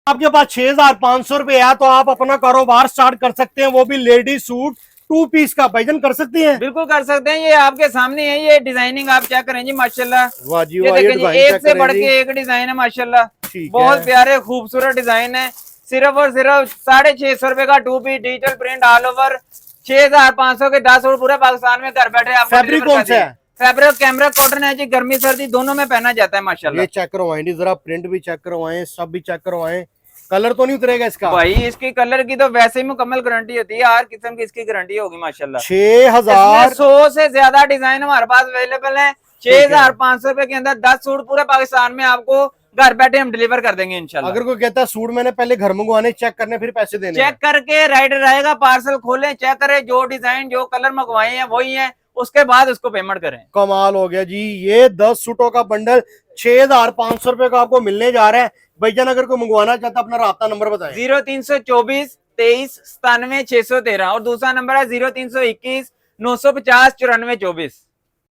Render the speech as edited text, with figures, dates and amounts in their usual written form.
आपके पास 6,500 रुपए है तो आप अपना कारोबार स्टार्ट कर सकते हैं, वो भी लेडीज सूट 2 पीस का। भाईजान कर सकती हैं? बिल्कुल कर सकते हैं, ये आपके सामने है, ये डिजाइनिंग आप चेक करें जी माशाल्लाह। वाह जी ये वाह, देखें जी, एक से बढ़ जी। के एक डिजाइन है माशाल्लाह, ठीक बहुत है। प्यारे खूबसूरत डिजाइन है। सिर्फ और सिर्फ 650 रुपए का 2 piece digital print all over, 6,500 के 10 सूट पूरे पाकिस्तान में घर बैठे आपको फैब्रिक डिलीवर कौन कर सा दिए। है? फैब्रिक कैमरा कॉटन है जी, गर्मी सर्दी दोनों में पहना जाता है माशाल्लाह। ये चेक करवाएं जी जरा, प्रिंट भी चेक करवाएं, सब भी चेक करवाएं। कलर तो नहीं उतरेगा इसका? भाई इसकी कलर की तो वैसे ही मुकम्मल गारंटी होती है, हर किस्म की इसकी गारंटी होगी माशाल्लाह। 6,000। 100 से ज्यादा डिजाइन हमारे पास अवेलेबल है। ठीक है। 6,500 रुपए के अंदर 10 सूट पूरे पाकिस्तान में आपको घर बैठे हम डिलीवर कर देंगे इंशाल्लाह। अगर कोई कहता है सूट मैंने पहले घर मंगवाने, चेक करने, फिर पैसे देने चेक करके राइडर रहेगा, पार्सल खोलें, चेक करें, जो डिजाइन जो कलर मंगवाए हैं वही है, उसके बाद उसको पेमेंट करें। कमाल हो गया जी। ये 10 सूटों का बंडल 6,500 रुपए का आपको मिलने जा रहा है। भाईजान अगर कोई मंगवाना चाहता है अपना राब्ता नंबर बताएं। 0324 23 97 613 और दूसरा नंबर है 0321 950 94 24।